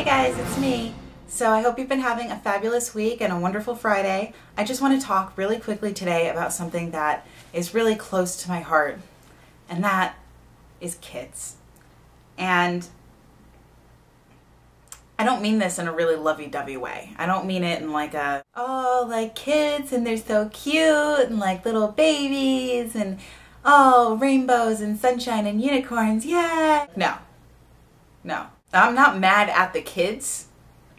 Hey guys, it's me. So I hope you've been having a fabulous week and a wonderful Friday. I just want to talk really quickly today about something that is really close to my heart, and that is kids. And I don't mean this in a really lovey-dovey way. I don't mean it in like a, oh, like kids and they're so cute and like little babies and oh, rainbows and sunshine and unicorns, yeah. No. I'm not mad at the kids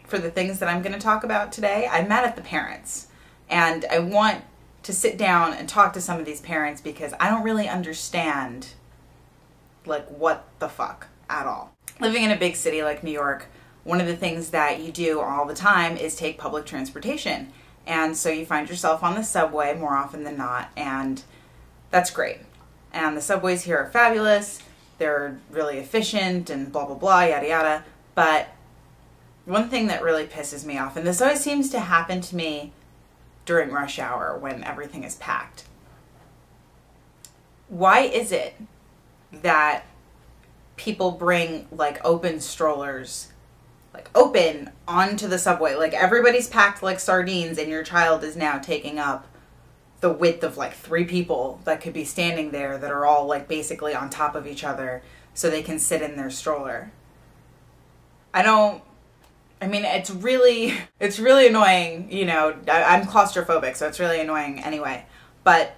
for the things that I'm going to talk about today. I'm mad at the parents. And I want to sit down and talk to some of these parents because I don't really understand like what the fuck at all. Living in a big city like New York, one of the things that you do all the time is take public transportation. And so you find yourself on the subway more often than not, and that's great. And the subways here are fabulous. They're really efficient and blah, blah, blah, yada, yada. But one thing that really pisses me off, and this always seems to happen to me during rush hour when everything is packed. Why is it that people bring like open strollers, like open onto the subway? Like everybody's packed like sardines and your child is now taking up the width of like 3 people that could be standing there that are all like basically on top of each other so they can sit in their stroller. I mean, it's really annoying, you know. I'm claustrophobic, so it's really annoying anyway. But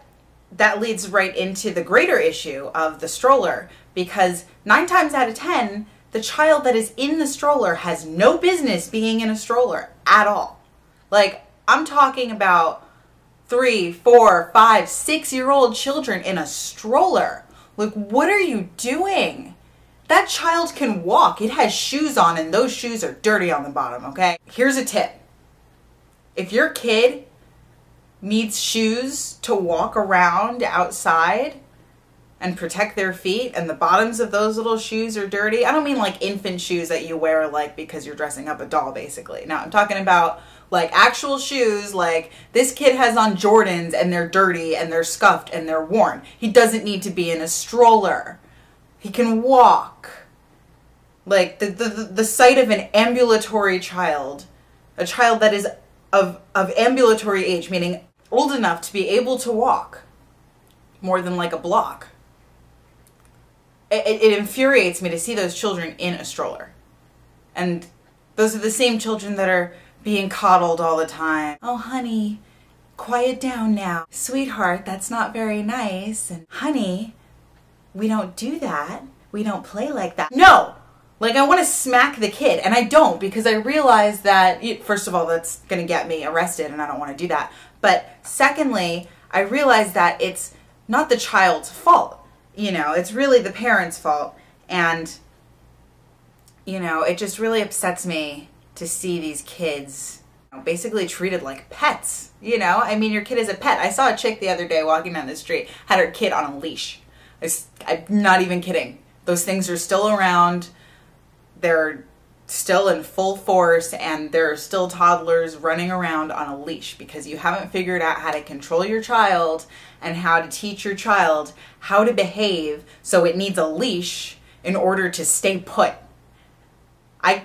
that leads right into the greater issue of the stroller, because 9 times out of 10, the child that is in the stroller has no business being in a stroller at all. Like, I'm talking about 3, 4, 5, 6-year-old children in a stroller. Like, what are you doing? That child can walk. It has shoes on and those shoes are dirty on the bottom, okay? Here's a tip. If your kid needs shoes to walk around outside and protect their feet and the bottoms of those little shoes are dirty, I don't mean like infant shoes that you wear like because you're dressing up a doll basically. No, I'm talking about like actual shoes, like this kid has on Jordans and they're dirty and they're scuffed and they're worn. He doesn't need to be in a stroller. He can walk. Like the sight of an ambulatory child, a child that is of ambulatory age, meaning old enough to be able to walk more than like a block. It infuriates me to see those children in a stroller. And those are the same children that are being coddled all the time. Oh, honey, quiet down now. Sweetheart, that's not very nice. And honey, we don't do that. We don't play like that. No! Like, I want to smack the kid, and I don't, because I realize that, first of all, that's going to get me arrested, and I don't want to do that. But secondly, I realize that it's not the child's fault. You know, it's really the parent's fault. And, you know, it just really upsets me to see these kids basically treated like pets. You know, I mean, your kid is a pet. I saw a chick the other day walking down the street, had her kid on a leash. I'm not even kidding. Those things are still around. They're still in full force, and there are still toddlers running around on a leash because you haven't figured out how to control your child and how to teach your child how to behave, so it needs a leash in order to stay put. I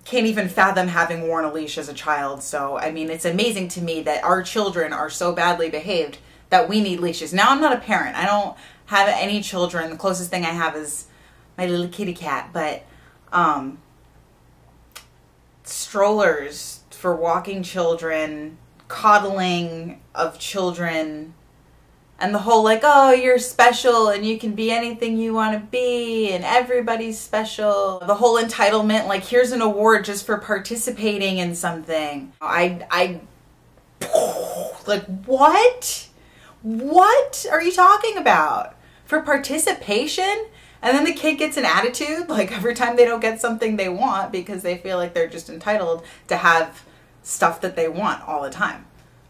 can't even fathom having worn a leash as a child, so I mean, it's amazing to me that our children are so badly behaved that we need leashes. Now, I'm not a parent. I don't have any children. The closest thing I have is my little kitty cat, but strollers for walking children, coddling of children, and the whole like, oh, you're special and you can be anything you want to be and everybody's special. The whole entitlement, like here's an award just for participating in something. I like, what? What are you talking about? For participation? And then the kid gets an attitude, like every time they don't get something they want because they feel like they're just entitled to have stuff that they want all the time.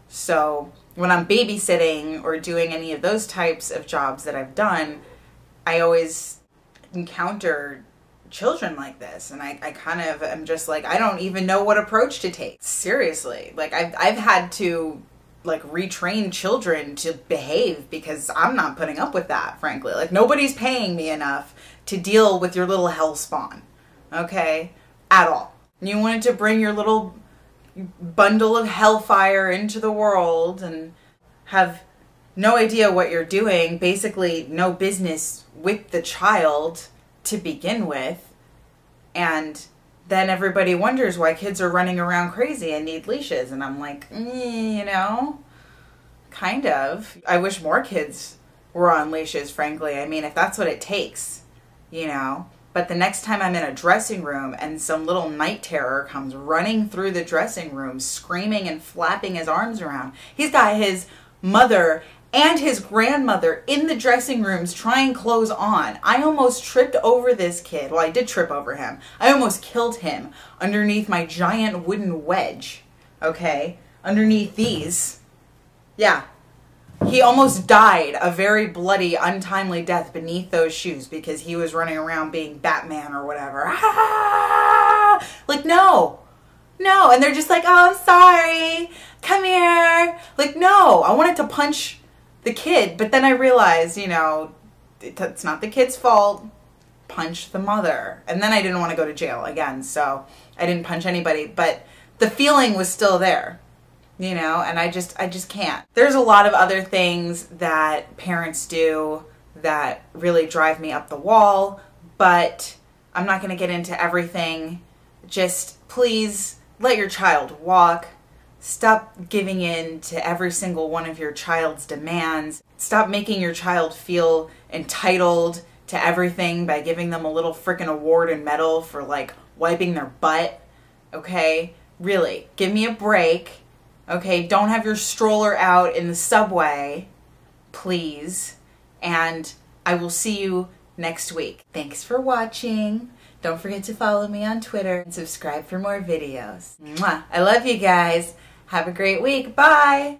So when I'm babysitting or doing any of those types of jobs that I've done, I always encounter children like this. And I kind of am just like, I don't even know what approach to take. Seriously. Like I've had to like retrain children to behave because I'm not putting up with that, frankly. Like nobody's paying me enough to deal with your little hell spawn. Okay? at all. You wanted to bring your little bundle of hellfire into the world and have no idea what you're doing, basically no business with the child to begin with, and then everybody wonders why kids are running around crazy and need leashes. And I'm like, you know, kind of. I wish more kids were on leashes, frankly. I mean, if that's what it takes, you know. But the next time I'm in a dressing room and some little night terror comes running through the dressing room, screaming and flapping his arms around, he's got his mother and his grandmother in the dressing rooms trying clothes on. I almost tripped over this kid. Well, I did trip over him. I almost killed him underneath my giant wooden wedge, okay? Underneath these. Yeah. He almost died a very bloody, untimely death beneath those shoes because he was running around being Batman or whatever. Ah! Like, no. No. And they're just like, oh, I'm sorry. Come here. Like, no. I wanted to punch the kid, but then I realized, you know, it's not the kid's fault. Punch the mother. And then I didn't want to go to jail again, so I didn't punch anybody, but the feeling was still there, you know, and I just can't. There's a lot of other things that parents do that really drive me up the wall, but I'm not going to get into everything. Just please let your child walk. Stop giving in to every single one of your child's demands. Stop making your child feel entitled to everything by giving them a little frickin' award and medal for, like, wiping their butt. Okay? Really, give me a break. Okay? Don't have your stroller out in the subway, please. And I will see you next week. Thanks for watching. Don't forget to follow me on Twitter and subscribe for more videos. Mwah. I love you guys. Have a great week. Bye.